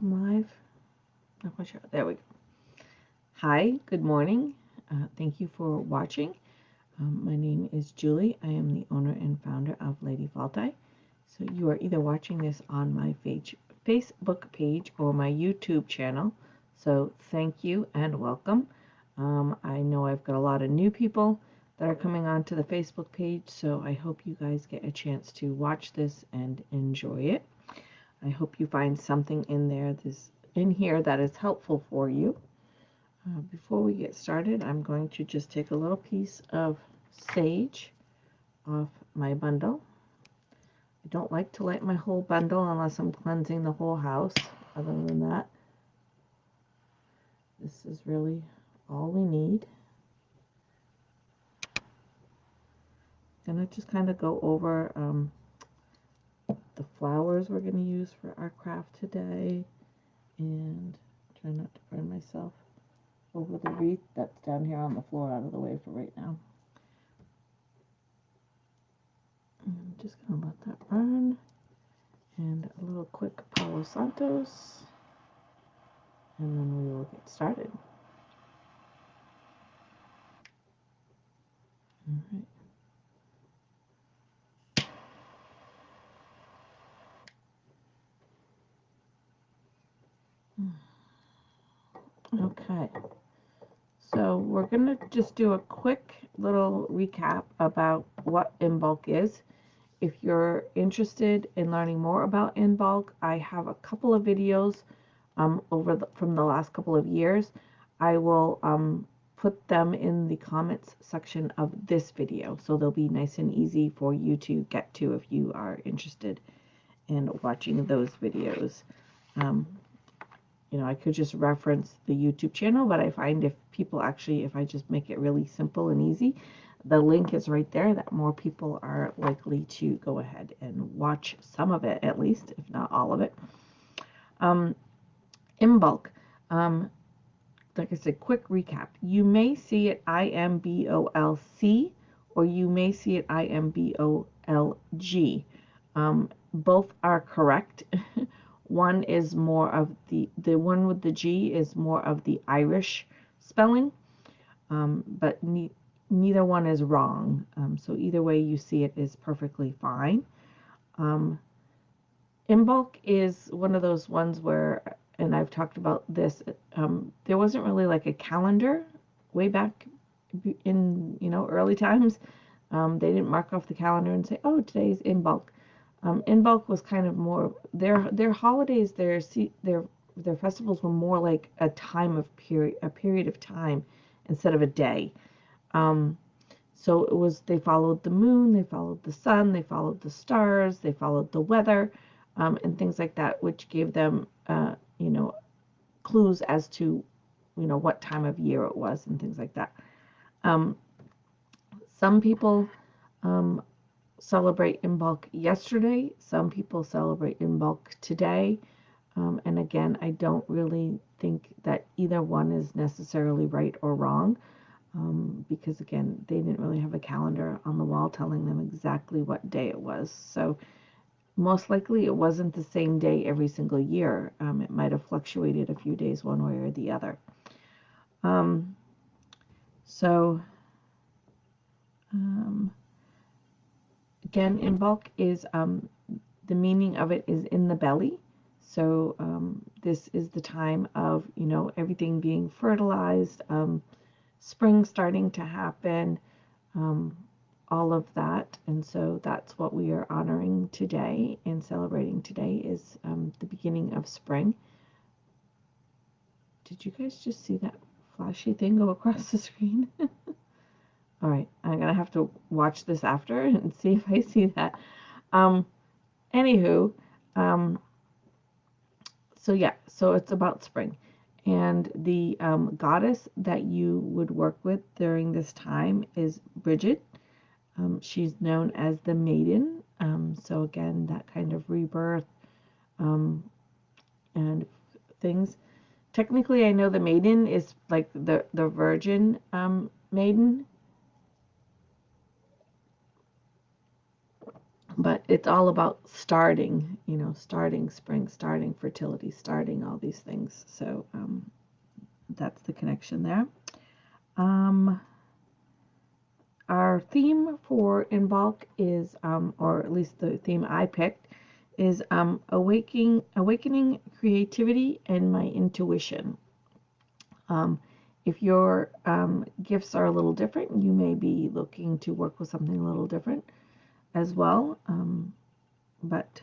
I'm live. Not quite sure. There we go. Hi, good morning. Thank you for watching. My name is Julie. I am the owner and founder of Lady Falti. So you are either watching this on my Facebook page or my YouTube channel. So thank you and welcome. I know I've got a lot of new people that are coming onto the Facebook page, so I hope you guys get a chance to watch this and enjoy it. I hope you find something in here that is helpful for you. Before we get started, I'm going to just take a little piece of sage off my bundle. I don't like to light my whole bundle unless I'm cleansing the whole house. Other than that, this is really all we need. I'm going to just kind of go over the flowers we're going to use for our craft today, and try not to burn myself over the wreath that's down here on the floor out of the way for right now. I'm just going to let that burn, and a little quick Palo Santos, and then we will get started. All right. Okay, so we're going to just do a quick little recap about what Imbolc is. If you're interested in learning more about Imbolc, I have a couple of videos from the last couple of years. I will put them in the comments section of this video, so they'll be nice and easy for you to get to if you are interested in watching those videos. I could just reference the YouTube channel, but I find if I just make it really simple and easy, the link is right there, that more people are likely to go ahead and watch some of it, at least, if not all of it. Imbolc. Like I said, quick recap. You may see it Imbolc, or you may see it Imbolg. Both are correct. One is more of the one with the G is more of the Irish spelling, but neither one is wrong. So either way you see it is perfectly fine. Imbolc is one of those ones where, and I've talked about this, there wasn't really like a calendar way back in early times. They didn't mark off the calendar and say, oh, today's Imbolc. Imbolc was kind of more their holidays, their festivals were more like a period of time instead of a day. So it was, they followed the moon, they followed the sun, they followed the stars, they followed the weather, and things like that, which gave them clues as to what time of year it was and things like that. Some people celebrate Imbolc yesterday. Some people celebrate Imbolc today. And again, I don't really think that either one is necessarily right or wrong, because again, they didn't really have a calendar on the wall telling them exactly what day it was. So most likely it wasn't the same day every single year. It might have fluctuated a few days one way or the other. Again, Imbolc is, the meaning of it is in the belly. So this is the time of, everything being fertilized, spring starting to happen, all of that. And so that's what we are honoring today and celebrating today is the beginning of spring. Did you guys just see that flashy thing go across the screen? All right, I'm going to have to watch this after and see if I see that. Anywho, so it's about spring. And the goddess that you would work with during this time is Bridget. She's known as the maiden. So again, that kind of rebirth and things. Technically, I know the maiden is like the virgin maiden. But it's all about starting, starting spring, starting fertility, starting all these things. So that's the connection there. Our theme for Imbolc is, or at least the theme I picked, is awakening creativity and my intuition. If your gifts are a little different, you may be looking to work with something a little different as well. But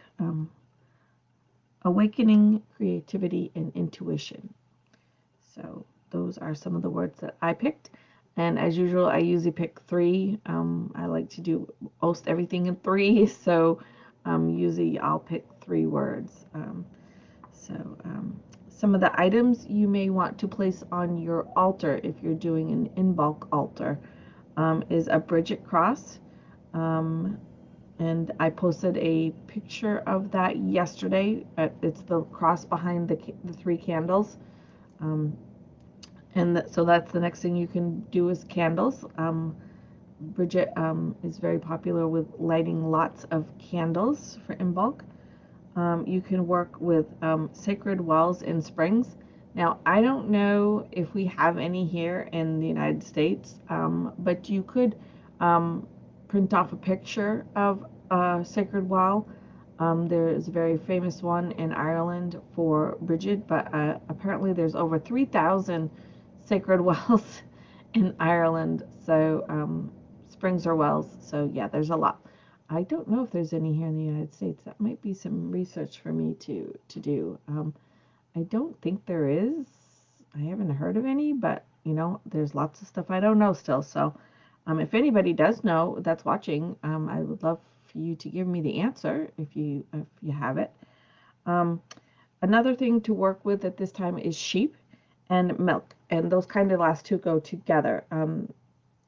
awakening creativity and intuition. So those are some of the words that I picked. And as usual, I usually pick three. I like to do most everything in three. So usually I'll pick three words. Some of the items you may want to place on your altar if you're doing an Imbolc altar is a Bridget cross. And I posted a picture of that yesterday. It's the cross behind the three candles. So that's the next thing you can do is candles. Bridget is very popular with lighting lots of candles for Imbolc. You can work with sacred wells and springs. Now, I don't know if we have any here in the United States, but you could print off a picture of a sacred well. There is a very famous one in Ireland for Bridget, but apparently there's over 3,000 sacred wells in Ireland. So springs or wells. So yeah, there's a lot. I don't know if there's any here in the United States. That might be some research for me to do. I don't think there is. I haven't heard of any, but there's lots of stuff I don't know still. So if anybody does know that's watching, I would love for you to give me the answer if you have it. Another thing to work with at this time is sheep and milk, and those kind of last two go together.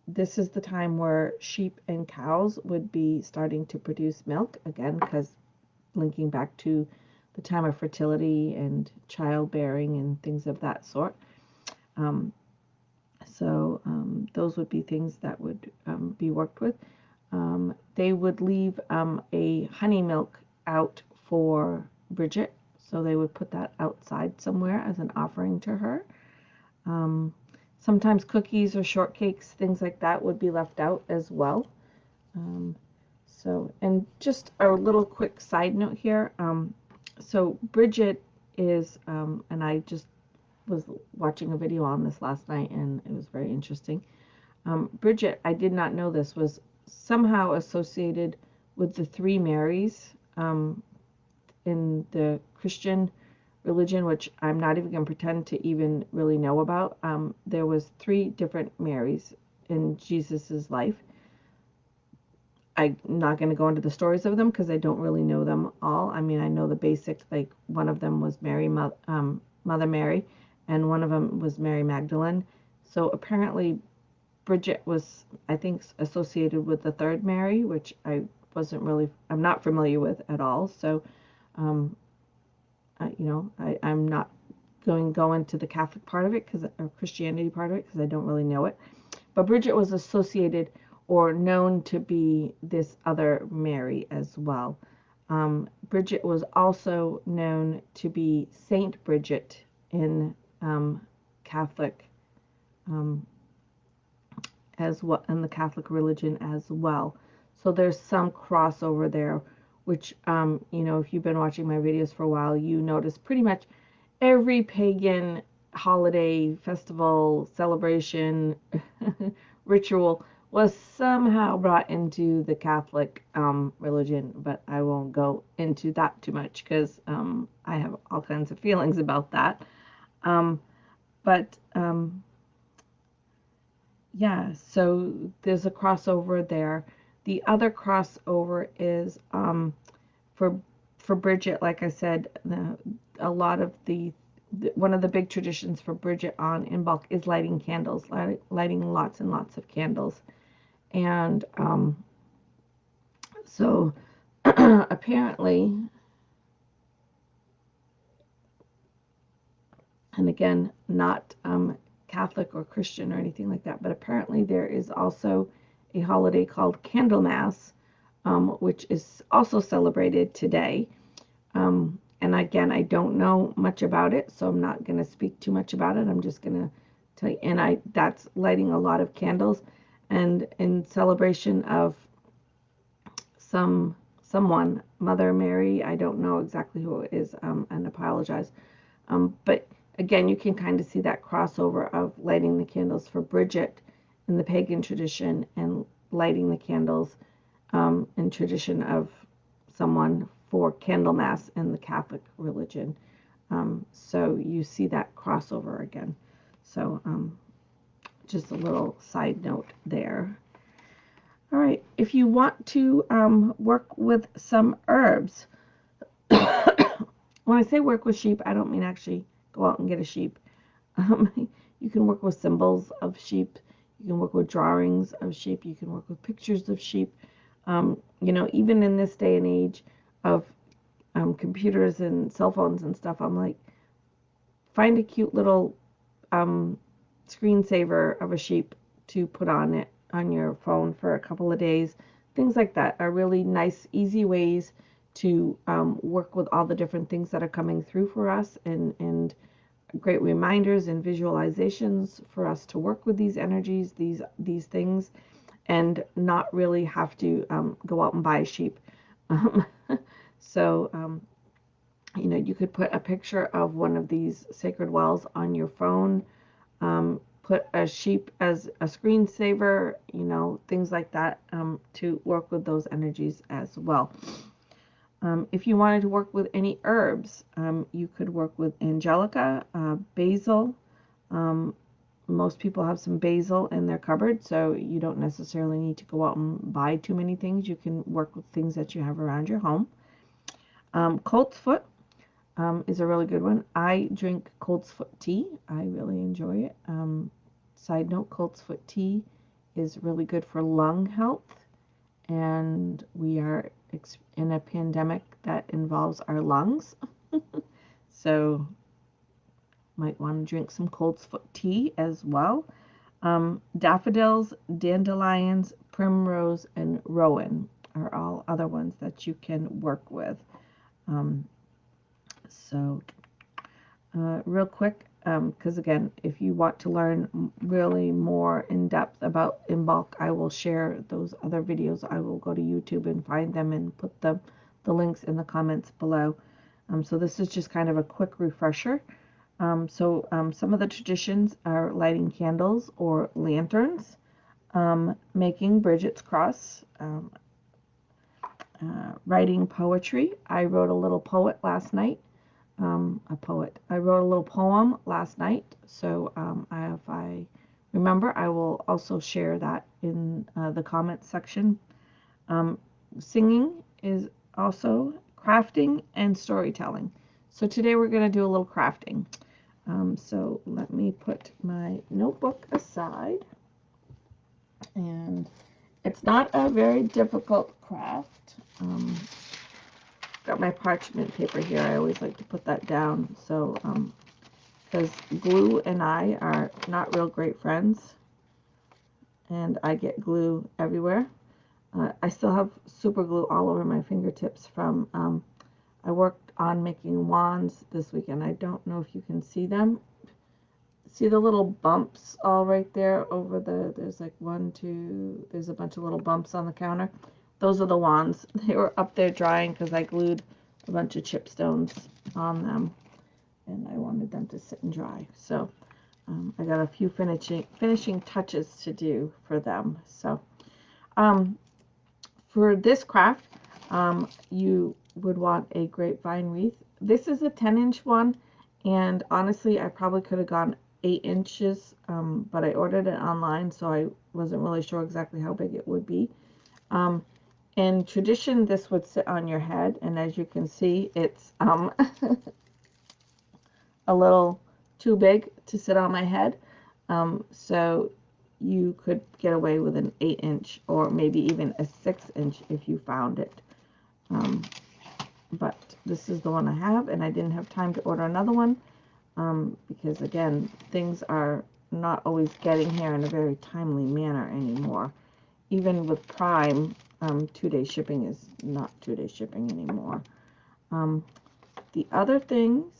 This is the time where sheep and cows would be starting to produce milk again, because linking back to the time of fertility and childbearing and things of that sort. Those would be things that would be worked with. They would leave a honey milk out for Bridget, so they would put that outside somewhere as an offering to her. Sometimes cookies or shortcakes, things like that, would be left out as well. And just a little quick side note here. So Bridget is, and I just was watching a video on this last night, and it was very interesting. Bridget, I did not know this, was somehow associated with the three Marys in the Christian religion, which I'm not even going to pretend to even really know about. There was three different Marys in Jesus's life. I'm not going to go into the stories of them because I don't really know them all. I mean, I know the basics, like one of them was Mother Mary, and one of them was Mary Magdalene. So apparently Bridget was, I think, associated with the third Mary, which I'm not familiar with at all. So I'm not going to go into the Catholic part of it or Christianity part of it because I don't really know it. But Bridget was associated or known to be this other Mary as well. Bridget was also known to be Saint Bridget in Catholic as well, in the Catholic religion as well. So there's some crossover there, which if you've been watching my videos for a while, you notice pretty much every pagan holiday, festival, celebration, ritual was somehow brought into the Catholic religion, but I won't go into that too much because I have all kinds of feelings about that. Yeah, so there's a crossover there. The other crossover is for Bridget, like I said, a lot of one of the big traditions for Bridget on Imbolc is lighting candles, lighting lots and lots of candles. And so apparently, and again, not Catholic or Christian or anything like that, but apparently there is also a holiday called Candlemas which is also celebrated today. And again, I don't know much about it, so I'm not going to speak too much about it. I'm just going to tell you, and that's lighting a lot of candles, and in celebration of someone, Mother Mary. I don't know exactly who it is, and apologize. But again, you can kind of see that crossover of lighting the candles for Bridget in the pagan tradition and lighting the candles in tradition of someone for Candlemas in the Catholic religion. So you see that crossover again. So just a little side note there. All right, if you want to work with some herbs, when I say work with sheep, I don't mean actually go out and get a sheep. You can work with symbols of sheep. You can work with drawings of sheep. You can work with pictures of sheep. Even in this day and age of computers and cell phones and stuff, I'm like, find a cute little screensaver of a sheep to put on it on your phone for a couple of days. Things like that are really nice, easy ways to work with all the different things that are coming through for us, and great reminders and visualizations for us to work with these energies, these things, and not really have to go out and buy a sheep. So you could put a picture of one of these sacred wells on your phone, put a sheep as a screensaver, things like that, to work with those energies as well. If you wanted to work with any herbs, you could work with angelica, basil. Most people have some basil in their cupboard, so you don't necessarily need to go out and buy too many things. You can work with things that you have around your home. Colt's foot is a really good one. I drink Colt's foot tea. I really enjoy it. Side note, Colt's foot tea is really good for lung health, and we are in a pandemic that involves our lungs. So might want to drink some Colt's foot tea as well. Daffodils, dandelions, primrose, and rowan are all other ones that you can work with. Real quick, because again, if you want to learn really more in depth about Imbolc, I will share those other videos. I will go to YouTube and find them and put the links in the comments below. So this is just kind of a quick refresher. Some of the traditions are lighting candles or lanterns, making Bridget's cross, writing poetry. I wrote a little poet last night. I wrote a little poem last night, so if I remember, I will also share that in the comments section. Singing is also crafting and storytelling. So today we're going to do a little crafting. So let me put my notebook aside. And it's not a very difficult craft. Got my parchment paper here. I always like to put that down. So, because glue and I are not real great friends, and I get glue everywhere. I still have super glue all over my fingertips from, I worked on making wands this weekend. I don't know if you can see them. See the little bumps all right there over there's like there's a bunch of little bumps on the counter. Those are the wands. They were up there drying because I glued a bunch of chipstones on them, and I wanted them to sit and dry. So I got a few finishing touches to do for them. So for this craft, you would want a grapevine wreath. This is a 10-inch one, and honestly, I probably could have gone 8 inches, but I ordered it online, so I wasn't really sure exactly how big it would be. In tradition, this would sit on your head, and as you can see, it's a little too big to sit on my head. So you could get away with an 8-inch or maybe even a 6-inch if you found it. But this is the one I have, and I didn't have time to order another one because, again, things are not always getting here in a very timely manner anymore. Even with Prime, 2-day shipping is not 2-day shipping anymore. The other things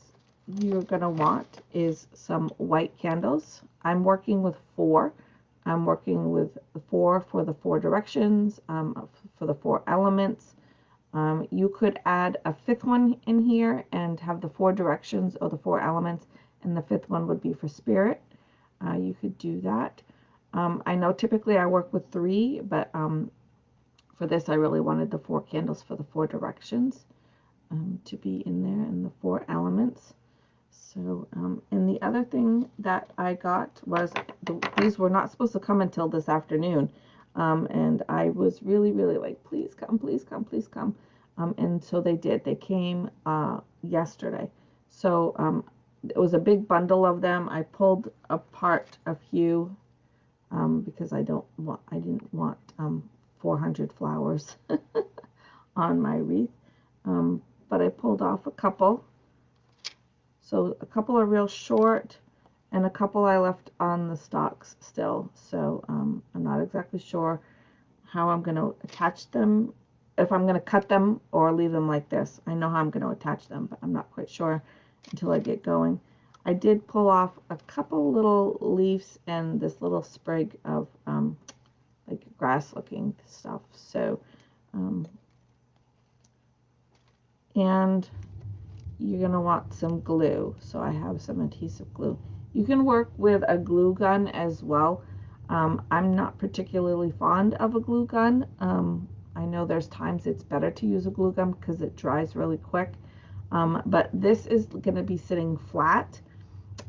you're going to want is some white candles. I'm working with 4. I'm working with 4 for the 4 directions, for the 4 elements. You could add a 5th one in here and have the 4 directions or the 4 elements, and the 5th one would be for spirit. You could do that. I know typically I work with 3, but for this I really wanted the 4 candles for the 4 directions to be in there, and the 4 elements. So, and the other thing that I got was, these were not supposed to come until this afternoon. And I was really, really like, please come, please come, please come. And so they did. They came yesterday. So it was a big bundle of them. I pulled apart a few because I didn't want 400 flowers on my wreath. But I pulled off a couple. So a couple are real short, and a couple I left on the stalks still. So I'm not exactly sure how I'm going to attach them, if I'm going to cut them or leave them like this. I know how I'm going to attach them, but I'm not quite sure until I get going. I did pull off a couple little leaves and this little sprig of like grass looking stuff. So and you're going to want some glue. So I have some adhesive glue. You can work with a glue gun as well. I'm not particularly fond of a glue gun. I know there's times it's better to use a glue gun because it dries really quick. But this is going to be sitting flat,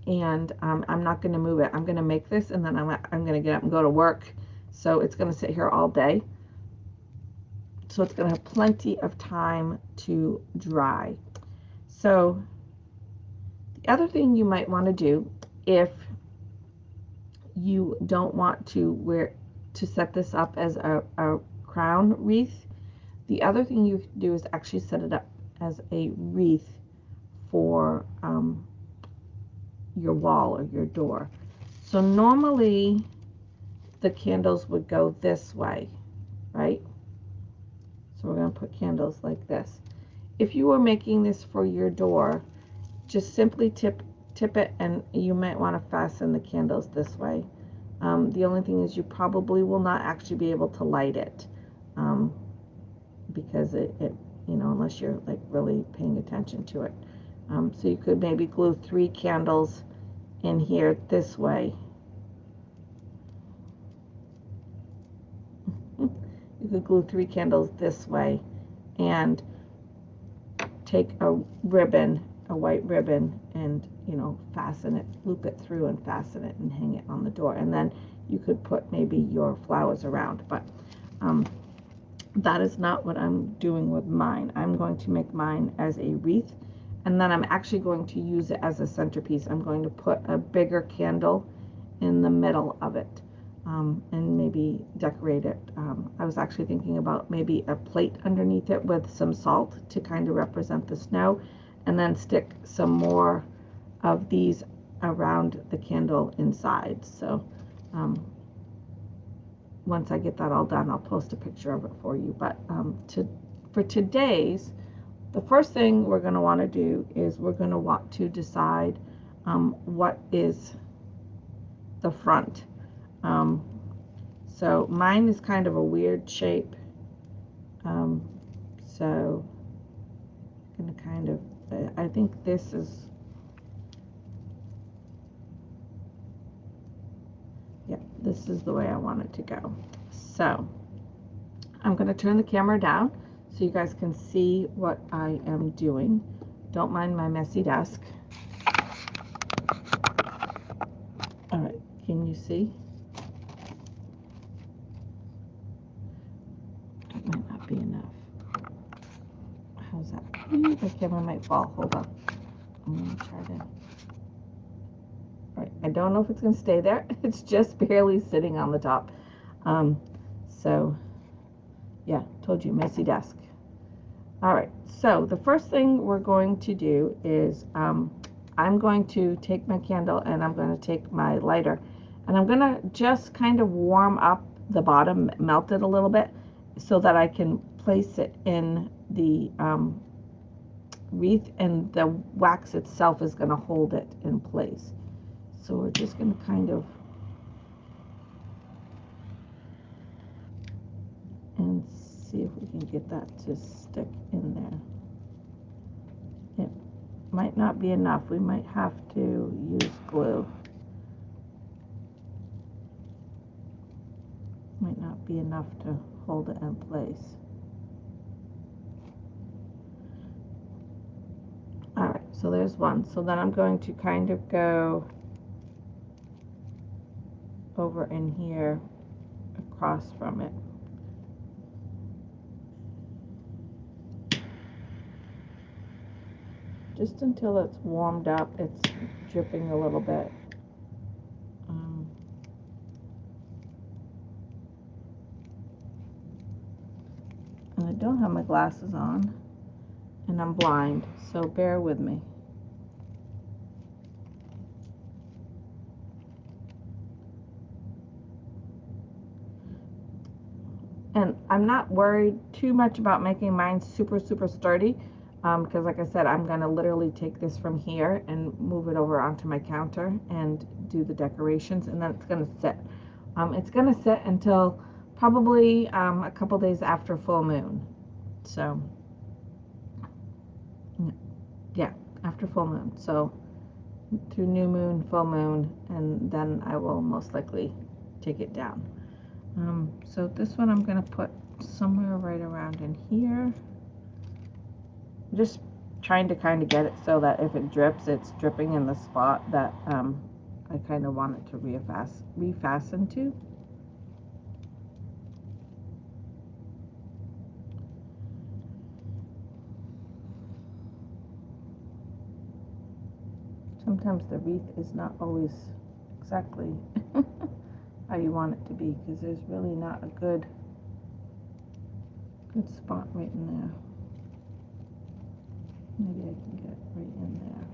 and I'm not going to move it. I'm going to make this, and then I'm going to get up and go to work. So it's going to sit here all day. So it's going to have plenty of time to dry. So the other thing you might want to do, if you don't want to set this up as a crown wreath, the other thing you can do is actually set it up as a wreath for your wall or your door. So normally the candles would go this way, right? So we're going to put candles like this. If you were making this for your door, just simply tip it, and you might want to fasten the candles this way. The only thing is you probably will not actually be able to light it because it unless you're like really paying attention to it. So you could maybe glue 3 candles in here this way. You could glue 3 candles this way and take a ribbon, a white ribbon, and fasten it, loop it through and fasten it and hang it on the door. And then you could put maybe your flowers around, but that is not what I'm doing with mine. I'm going to make mine as a wreath, and then I'm actually going to use it as a centerpiece. I'm going to put a bigger candle in the middle of it and maybe decorate it. I was actually thinking about maybe a plate underneath it with some salt to kind of represent the snow, and then stick some more of these around the candle inside. So once I get that all done, I'll post a picture of it for you. But for today's, the first thing we're going to want to do is we're going to want to decide what is the front. So mine is kind of a weird shape. So I'm going to kind of, I think this is, yeah, this is the way I want it to go. So I'm going to turn the camera down so you guys can see what I am doing. Don't mind my messy desk. All right, can you see? That might not be enough. How's that? Ooh, the camera might fall. Hold on. I'm going to try to. All right, I don't know if it's going to stay there. It's just barely sitting on the top. So, yeah, told you, messy desk. All right, so the first thing we're going to do is I'm going to take my candle and I'm going to take my lighter, and I'm going to just kind of warm up the bottom, melt it a little bit, so that I can place it in the wreath, and the wax itself is going to hold it in place. So we're just going to kind of and see if we can get that to stick in there. It might not be enough. We might have to use glue. Might not be enough to hold it in place. Alright, so there's one. So then I'm going to kind of go over in here across from it. Just until it's warmed up, it's dripping a little bit. And I don't have my glasses on, and I'm blind, so bear with me. And I'm not worried too much about making mine super sturdy, because like I said, I'm going to literally take this from here and move it over onto my counter and do the decorations, and then it's going to sit. It's going to sit until probably a couple days after full moon. So yeah, after full moon. So through new moon, full moon, and then I will most likely take it down. So this one I'm going to put somewhere right around in here. Just trying to kind of get it so that if it drips, it's dripping in the spot that I kind of want it to refasten to. Sometimes the wreath is not always exactly how you want it to be, because there's really not a good spot right in there. Maybe I can get it right in there.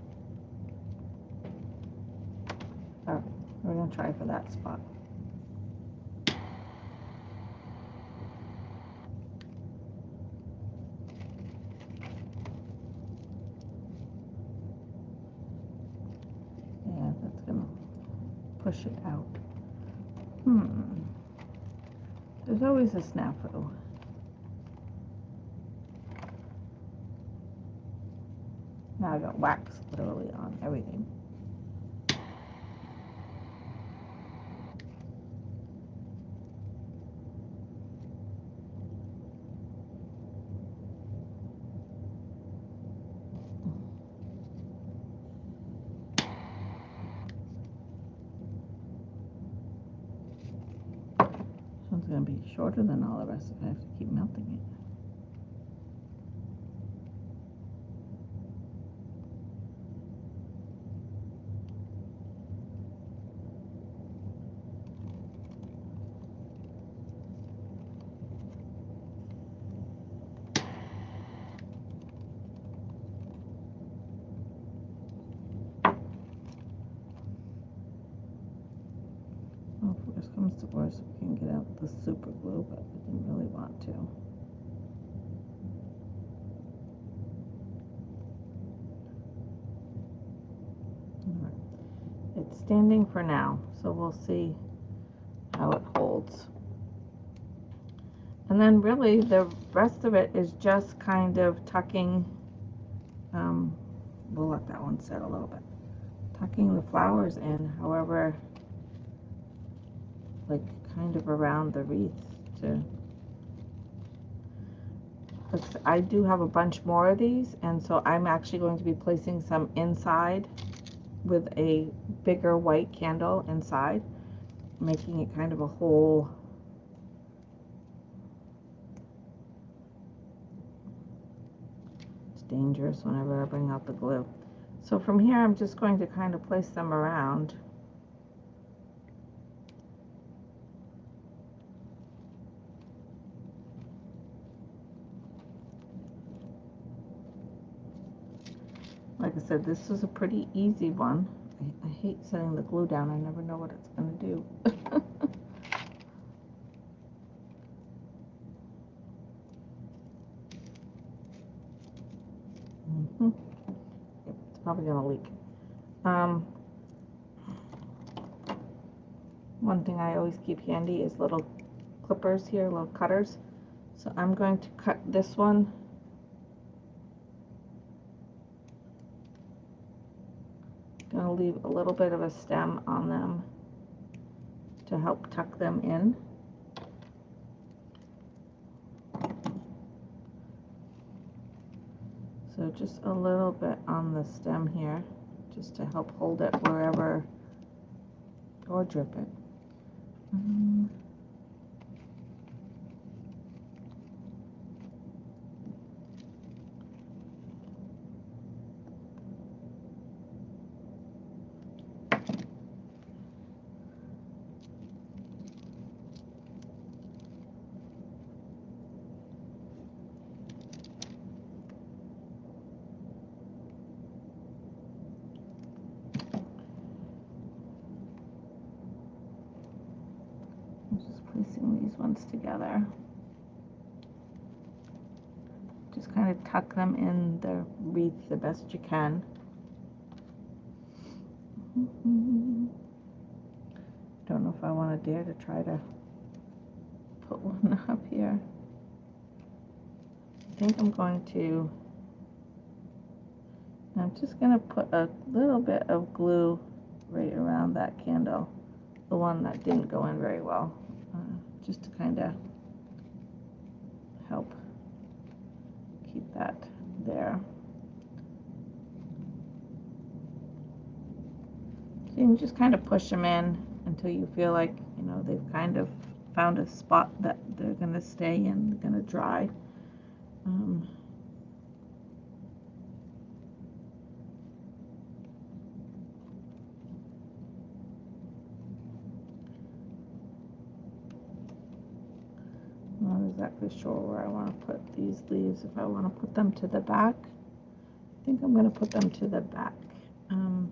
Alright, we're going to try for that spot. Yeah, that's going to push it out. There's always a snafu. Now I got wax literally on everything. This one's going to be shorter than all the rest if I have to keep melting it. Well, if worse comes to worse, we can get out the super glue, but I didn't really want to. It's standing for now, so we'll see how it holds. And then really the rest of it is just kind of tucking, we'll let that one sit a little bit, tucking the flowers in, however, like kind of around the wreath to, I do have a bunch more of these, and so I'm actually going to be placing some inside with a bigger white candle inside, making it kind of a whole. It's dangerous whenever I bring out the glue. So from here I'm just going to kind of place them around. Like I said, this is a pretty easy one. I hate setting the glue down. I never know what it's going to do. It's probably gonna leak. One thing I always keep handy is little clippers here, little cutters. So I'm going to cut this one. Gonna leave a little bit of a stem on them to help tuck them in. So just a little bit on the stem here, just to help hold it wherever, or drip it. I'm just placing these ones together. Just kind of tuck them in the wreath the best you can. Don't know if I want to dare to try to put one up here. I think I'm just going to put a little bit of glue right around that candle, the one that didn't go in very well, just to kind of help keep that there. So you can just kind of push them in until you feel like, you know, they've kind of found a spot that they're going to stay in, going to dry. Not exactly sure where I want to put these leaves. If I want to put them to the back, I think I'm going to put them to the back. And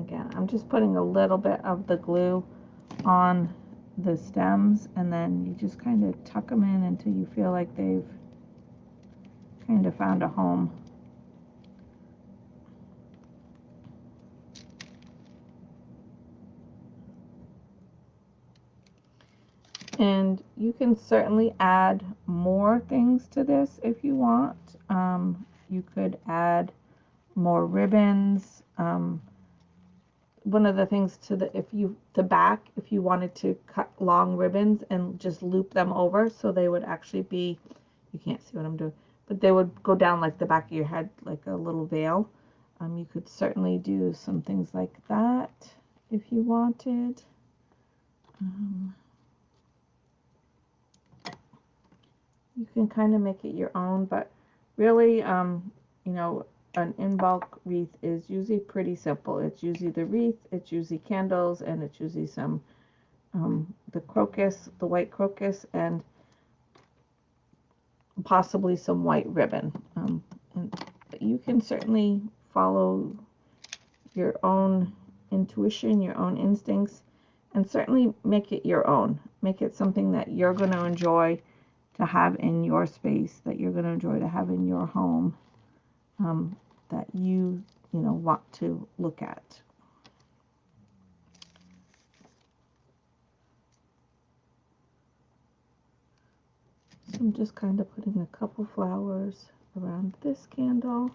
again, I'm just putting a little bit of the glue on the stems, and then you just kind of tuck them in until you feel like they've kind of found a home. And you can certainly add more things to this if you want. You could add more ribbons. One of the things to the back, if you wanted to cut long ribbons and just loop them over so they would actually be, you can't see what I'm doing, but they would go down like the back of your head, like a little veil. You could certainly do some things like that if you wanted. You can kind of make it your own, but really, you know, an Imbolc wreath is usually pretty simple. It's usually the wreath, it's usually candles, and it's usually some the crocus, the white crocus, and possibly some white ribbon. And you can certainly follow your own intuition, your own instincts, and certainly make it your own. Make it something that you're going to enjoy to have in your space, that you're going to enjoy to have in your home, that you know, want to look at. So I'm just kind of putting a couple flowers around this candle.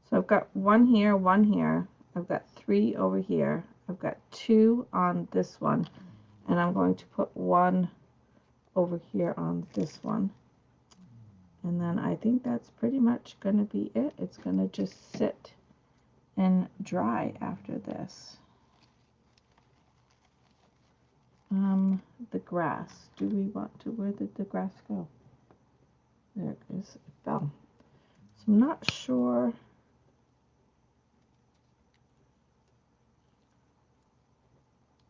So I've got one here, I've got 3 over here, I've got 2 on this one, and I'm going to put 1 over here on this one. And then I think that's pretty much going to be it. It's going to just sit and dry after this. The grass. Do we want to, where did the grass go? There it is. It fell. So I'm not sure.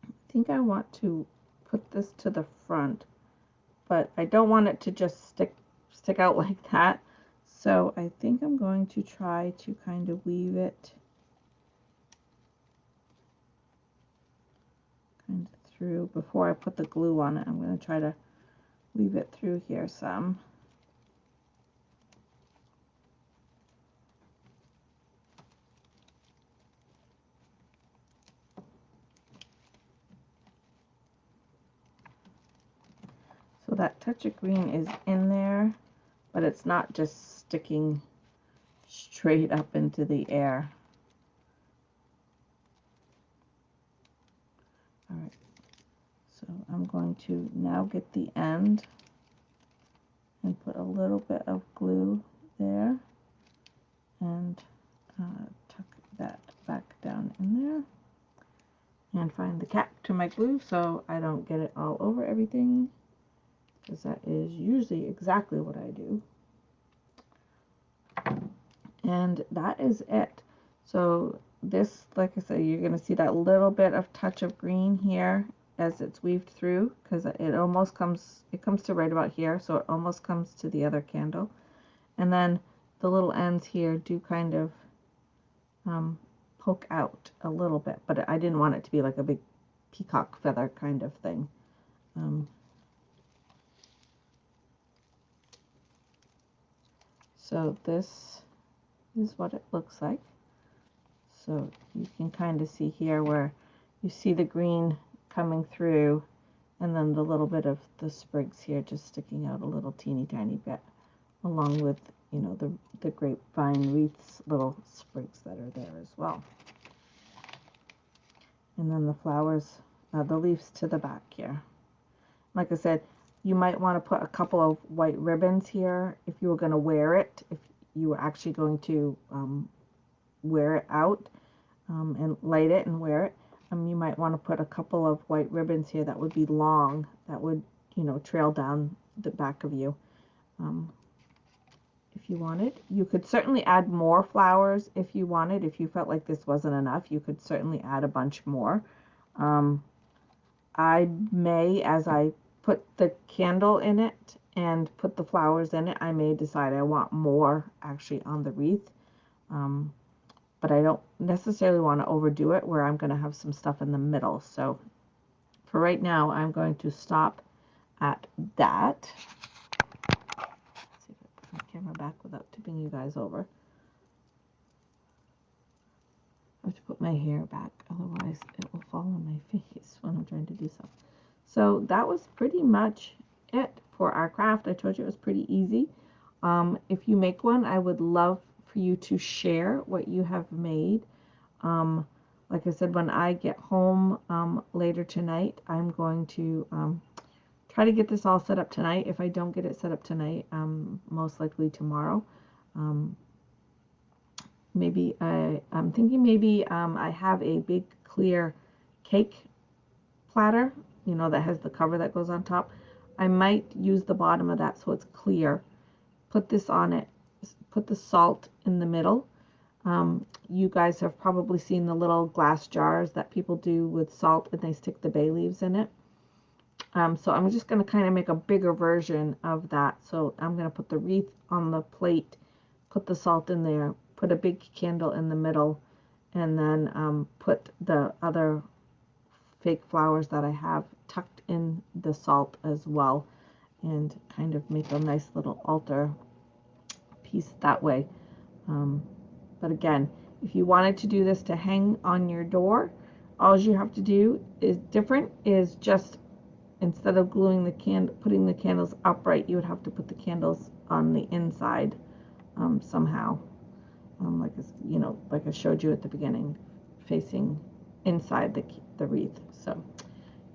I think I want to put this to the front, but I don't want it to just stick out like that. So I think I'm going to try to kind of weave it kind of through. Before I put the glue on it, I'm going to try to weave it through here some. So that touch of green is in there, but it's not just sticking straight up into the air. All right, so I'm going to now get the end and put a little bit of glue there and tuck that back down in there and find the cap to my glue so I don't get it all over everything, because that is usually exactly what I do. And that is it. So this, like I said, you're going to see that little bit of touch of green here as it's weaved through, because it almost comes, it comes to right about here, so it almost comes to the other candle. And then the little ends here do kind of poke out a little bit, but I didn't want it to be like a big peacock feather kind of thing. So this is what it looks like. So you can kind of see here where you see the green coming through, and then the little bit of the sprigs here just sticking out a little teeny tiny bit, along with, you know, the grapevine wreaths little sprigs that are there as well. And then the flowers, the leaves to the back here. Like I said, you might want to put a couple of white ribbons here if you were going to wear it, if you were actually going to wear it out and light it and wear it. You might want to put a couple of white ribbons here that would be long, that would, you know, trail down the back of you. If you wanted, you could certainly add more flowers if you wanted. If you felt like this wasn't enough, you could certainly add a bunch more. I may, as I put the candle in it and put the flowers in it, I may decide I want more actually on the wreath. But I don't necessarily want to overdo it where I'm going to have some stuff in the middle. So for right now, I'm going to stop at that. Let's see if I put my camera back without tipping you guys over. I have to put my hair back, otherwise it will fall on my face when I'm trying to do something. So that was pretty much it for our craft. I told you it was pretty easy. If you make one, I would love for you to share what you have made. Like I said, when I get home later tonight, I'm going to try to get this all set up tonight. If I don't get it set up tonight, most likely tomorrow. Maybe I'm thinking maybe I have a big clear cake platter, you know, that has the cover that goes on top. I might use the bottom of that so it's clear. Put this on it, put the salt in the middle. You guys have probably seen the little glass jars that people do with salt, and they stick the bay leaves in it. So I'm just going to kind of make a bigger version of that. So I'm going to put the wreath on the plate, put the salt in there, put a big candle in the middle, and then put the other fake flowers that I have tucked in the salt as well, and kind of make a nice little altar piece that way. But again, if you wanted to do this to hang on your door, all you have to do is just, instead of gluing the putting the candles upright, you would have to put the candles on the inside somehow, like you know, like I showed you at the beginning, facing inside the wreath. So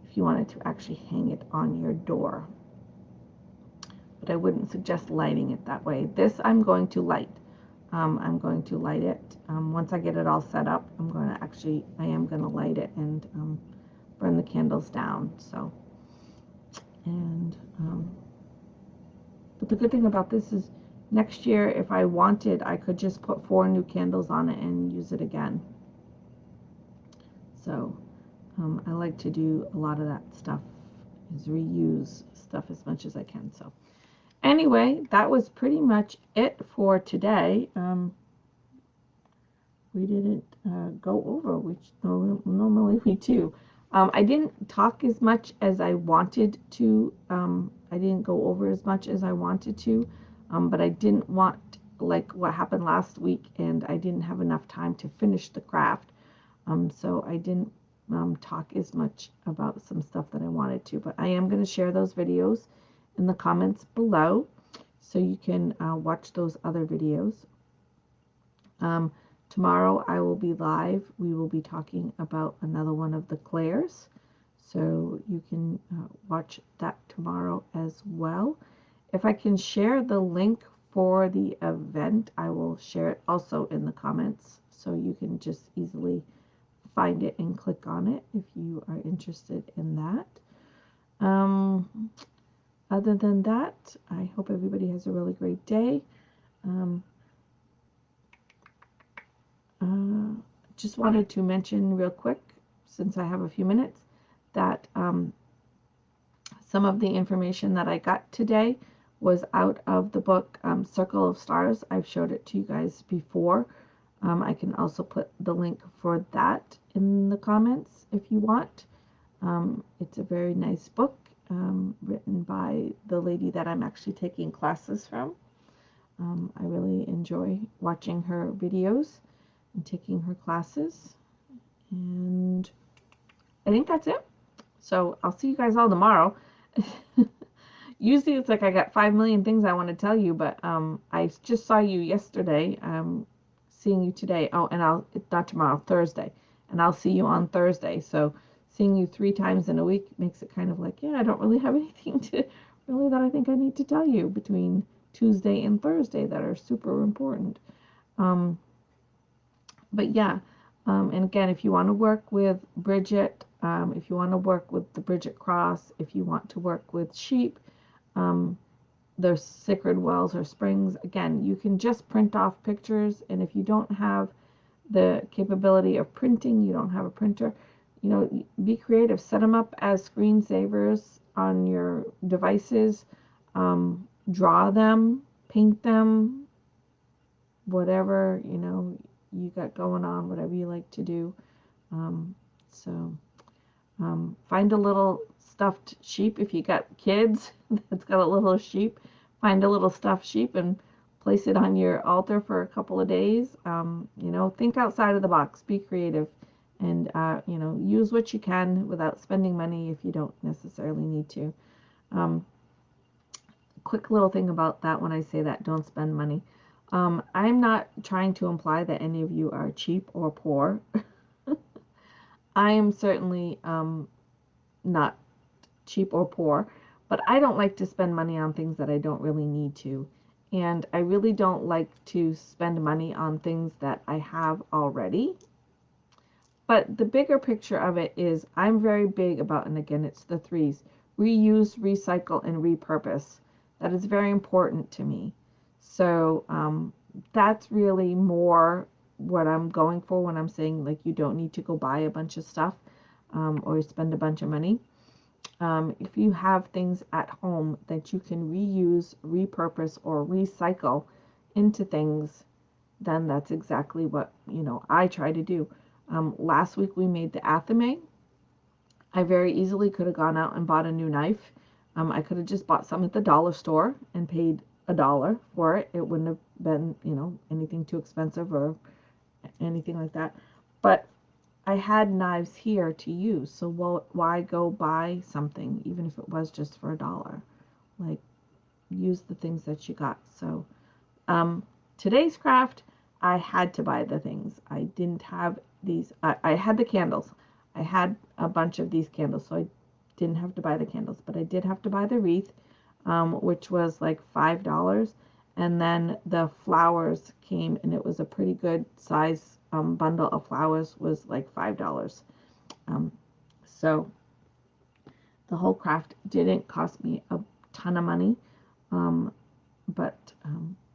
if you wanted to actually hang it on your door, but I wouldn't suggest lighting it that way. This I'm going to light. I'm going to light it. Once I get it all set up, I am going to light it and burn the candles down. So, and, but the good thing about this is next year, if I wanted, I could just put 4 new candles on it and use it again. So, I like to do a lot of that stuff, is reuse stuff as much as I can. So, Anyway, that was pretty much it for today. We didn't go over, which normally we do. I didn't talk as much as I wanted to. I didn't go over as much as I wanted to, but I didn't want, like what happened last week, and I didn't have enough time to finish the craft. So I didn't talk as much about some stuff that I wanted to, but I am going to share those videos in the comments below so you can watch those other videos. Um, Tomorrow I will be live. We will be talking about another one of the Clairs. So you can watch that tomorrow as well. If I can share the link for the event, I will share it also in the comments so you can just easily find it and click on it if you are interested in that. Other than that, I hope everybody has a really great day. Just wanted to mention real quick, since I have a few minutes, that some of the information that I got today was out of the book Circle of Stars. I've showed it to you guys before. I can also put the link for that in the comments if you want. It's a very nice book written by the lady that I'm actually taking classes from. I really enjoy watching her videos and taking her classes. And I think that's it. So I'll see you guys all tomorrow. Usually it's like I got 5 million things I want to tell you, but I just saw you yesterday. Seeing you today. Oh, and it's not tomorrow, Thursday. And I'll see you on Thursday. So seeing you 3 times in a week makes it kind of like, yeah, I don't really have anything to really that I think I need to tell you between Tuesday and Thursday that are super important. But yeah, and again, if you want to work with Bridget, if you want to work with the Bridget Cross, if you want to work with sheep, there's sacred wells or springs. Again, you can just print off pictures, and if you don't have the capability of printing, you don't have a printer, you know, be creative. Set them up as screensavers on your devices. Draw them, paint them, whatever, you know, you got going on, whatever you like to do. So find a little stuffed sheep if you got kids that's got a little sheep. Find a little stuffed sheep and place it on your altar for a couple of days. You know, think outside of the box, be creative, and you know, use what you can without spending money if you don't necessarily need to. Quick little thing about that when I say that, don't spend money. I'm not trying to imply that any of you are cheap or poor. I am certainly not cheap or poor, but I don't like to spend money on things that I don't really need to. And I really don't like to spend money on things that I have already. But the bigger picture of it is I'm very big about, and again, it's the threes, reuse, recycle, and repurpose. That is very important to me. So that's really more what I'm going for when I'm saying, like, you don't need to go buy a bunch of stuff or spend a bunch of money. If you have things at home that you can reuse, repurpose, or recycle into things, then that's exactly what, you know, I try to do. Last week we made the athame. I very easily could have gone out and bought a new knife. I could have just bought some at the dollar store and paid $1 for it. It wouldn't have been, you know, anything too expensive or anything like that. But I had knives here to use, so why go buy something, even if it was just for $1? Like, use the things that you got. So today's craft, I had to buy the things. I didn't have these. I had the candles. I had a bunch of these candles, so I didn't have to buy the candles, but I did have to buy the wreath, which was like $5. And then the flowers came, and it was a pretty good size bundle of flowers, was like $5. So the whole craft didn't cost me a ton of money. But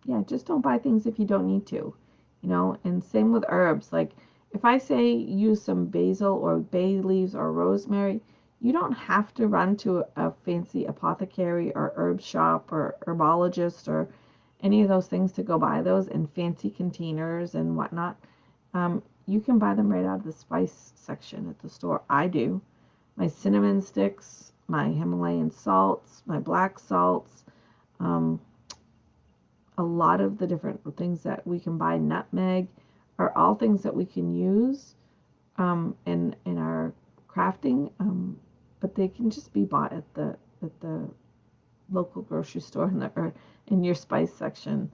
yeah, just don't buy things if you don't need to, you know. And same with herbs. Like, if I say use some basil or bay leaves or rosemary, You don't have to run to a fancy apothecary or herb shop or herbologist or any of those things to go buy those in fancy containers and whatnot. You can buy them right out of the spice section at the store. I do. My cinnamon sticks, my Himalayan salts, my black salts, um, a lot of the different things that we can buy, nutmeg, are all things that we can use in our crafting, but they can just be bought at the local grocery store or in your spice section.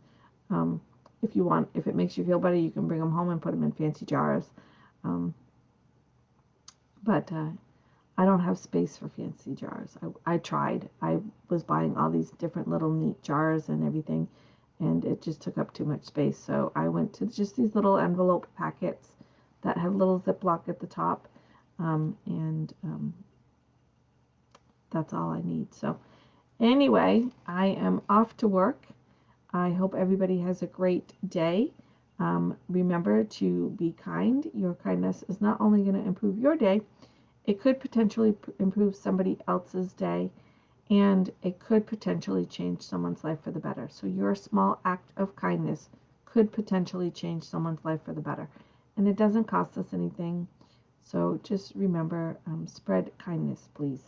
Um, if you want, if it makes you feel better, you can bring them home and put them in fancy jars. Um, but I don't have space for fancy jars. I tried. I was buying all these different little neat jars and everything, and it just took up too much space. So I went to just these little envelope packets that have little Ziploc at the top, and that's all I need. So anyway, I am off to work. I hope everybody has a great day. Remember to be kind. Your kindness is not only going to improve your day, it could potentially improve somebody else's day, and it could potentially change someone's life for the better. So your small act of kindness could potentially change someone's life for the better. And it doesn't cost us anything. So just remember, spread kindness, please.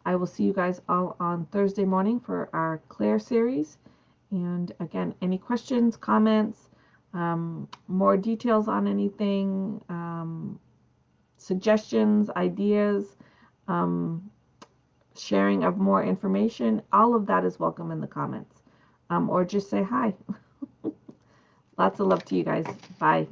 I will see you guys all on Thursday morning for our Claire series. And again, any questions, comments, more details on anything, suggestions, ideas, um, sharing of more information, all of that is welcome in the comments. Or just say hi. Lots of love to you guys. Bye.